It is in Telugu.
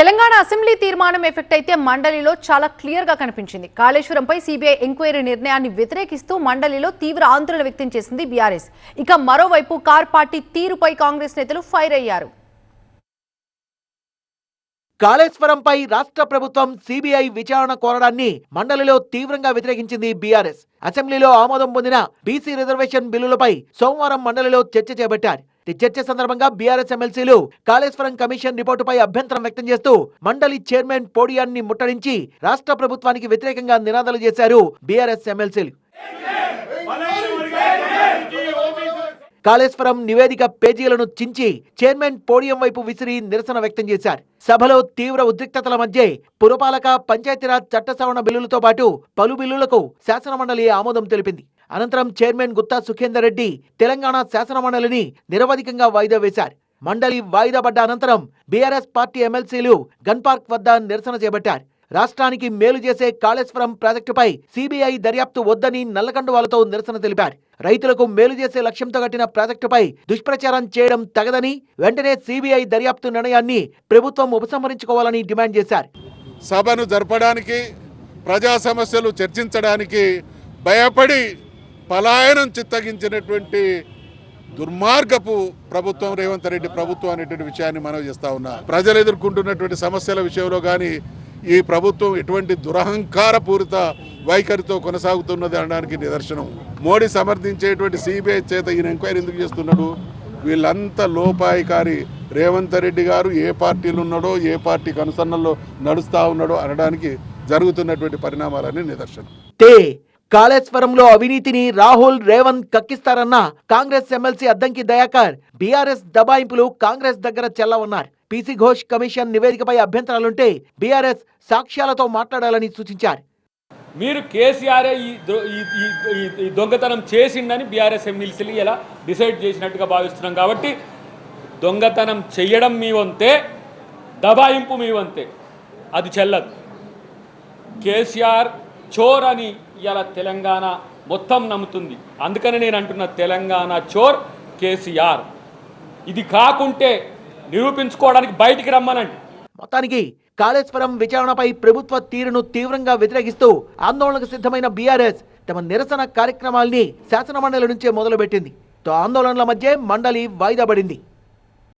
తెలంగాణ అసెంబ్లీ తీర్మానం ఎఫెక్ట్ అయితే మండలిలో చాలా క్లియర్ గా కనిపించింది. కాళేశ్వరంపై సిబిఐ ఎంక్వైరీ నిర్ణయాన్ని వ్యతిరేకిస్తూ మండలిలో తీవ్ర ఆందోళన వ్యక్తం చేసింది బీఆర్ఎస్. ఇక మరోవైపు కార్ పార్టీ తీరుపై కాంగ్రెస్ నేతలు ఫైర్ అయ్యారు. కాళేశ్వరంపై రాష్ట్ర ప్రభుత్వం సిబిఐ విచారణ కోరడాన్ని మండలిలో తీవ్రంగా వ్యతిరేకించింది బీఆర్ఎస్. అసెంబ్లీలో ఆమోదం పొందిన బీసీ రిజర్వేషన్ బిల్లులపై సోమవారం మండలిలో చర్చ చేపట్టారు. ఈ చర్చ సందర్భంగా బీఆర్ఎస్ ఎమ్మెల్సీలు కాళేశ్వరం కమిషన్ రిపోర్టుపై అభ్యంతరం వ్యక్తం చేస్తూ మండలి చైర్మన్ పోడియాన్ని ముట్టడించి రాష్ట్ర ప్రభుత్వానికి వ్యతిరేకంగా నినాదాలు చేశారు బీఆర్ఎస్ ఎమ్మెల్సీలు. కాళేశ్వరం నివేదిక పేజీలను చించి చైర్మన్ పోడియం వైపు విసిరి నిరసన వ్యక్తం చేశారు. సభలో తీవ్ర ఉద్రిక్తతల మధ్య పురపాలక పంచాయతీరాజ్ చట్ట సవరణ బిల్లులతో పాటు పలు బిల్లులకు శాసనమండలి ఆమోదం తెలిపింది. అనంతరం చైర్మన్ గుత్తా సుఖేందర్ రెడ్డి తెలంగాణ శాసనమండలిని నిరవధికంగా వాయిదా వేశారు. మండలి వాయిదా పడ్డ అనంతరం బీఆర్ఎస్ పార్టీ ఎమ్మెల్సీలు గన్ పార్క్ వద్ద నిరసన చేపట్టారు. రాష్ట్రానికి మేలు చేసే కాళేశ్వరం ప్రాజెక్టుపై సిబిఐ దర్యాప్తు వద్దని నల్లకండువాలతో నిరసన తెలిపారు. రైతులకు మేలు చేసే లక్ష్యంతో కట్టిన ప్రాజెక్టుపై దుష్ప్రచారం చేయడం తగదని, వెంటనే సిబిఐ దర్యాప్తు నిర్ణయాన్ని ప్రభుత్వం ఉపసంహరించుకోవాలని డిమాండ్ చేశారు. సభను జరపడానికి, ప్రజా సమస్యలు చర్చించడానికి భయపడి పలాయనం చిత్తగించినటువంటి దుర్మార్గపు ప్రభుత్వం రేవంత్ రెడ్డి ప్రభుత్వం అనేటువంటి విషయాన్ని మనం చేస్తా ఉన్నా. ప్రజలు ఎదుర్కొంటున్నటువంటి సమస్యల విషయంలో కానీ ఈ ప్రభుత్వం ఎటువంటి దురహంకారపూరిత వైఖరితో కొనసాగుతున్నది అనడానికి నిదర్శనం. మోడీ సమర్థించేటువంటి సిబిఐ చేత ఈయన ఎంక్వైరీ ఎందుకు చేస్తున్నాడు? వీళ్ళంతా లోపాయికారి. రేవంత్ రెడ్డి గారు ఏ పార్టీలు ఉన్నాడో, ఏ పార్టీకి అనుసరణలో నడుస్తూ ఉన్నాడో అనడానికి జరుగుతున్నటువంటి పరిణామాలని నిదర్శనం. కాళేశ్వరంలో అవినీతిని రాహుల్ రేవంత్ కక్కిస్తారన్న కాంగ్రెస్ ఎమ్మెల్సీ అద్దంకి దయాకర్ బీఆర్ఎస్ దబాయింపులు కాంగ్రెస్ దగ్గర చెల్లవన్నారు. పీసీ ఘోష్ కమిషన్ నివేదికపై అభ్యంతరాలుంటే బీఆర్ఎస్ సాక్ష్యాలతో మాట్లాడాలని సూచించారు. మీరు కేసీఆర్ ఈ దొంగతనం చేసిందని బీఆర్ఎస్ ఎమ్మెల్సీలు ఇలా డిసైడ్ చేసినట్టుగా భావిస్తున్నాం. కాబట్టి దొంగతనం చెయ్యడం మీ వంతే, దబాయింపు మీ వంతే, అది చెల్లదు. కేసీఆర్ చోర్ అని ఇలా తెలంగాణ మొత్తం నమ్ముతుంది. అందుకని నేను అంటున్న తెలంగాణ చోర్ కేసీఆర్. ఇది కాకుంటే నిరూపించుకోవడానికి బయటికి రమ్మనండి. మొత్తానికి కాళేశ్వరం విచారణపై ప్రభుత్వ తీరును తీవ్రంగా వ్యతిరేకిస్తూ ఆందోళనకు సిద్ధమైన బీఆర్ఎస్ తమ నిరసన కార్యక్రమాల్ని శాసనమండలి నుంచే మొదలుపెట్టింది. ఆందోళనల మధ్య మండలి వాయిదా పడింది.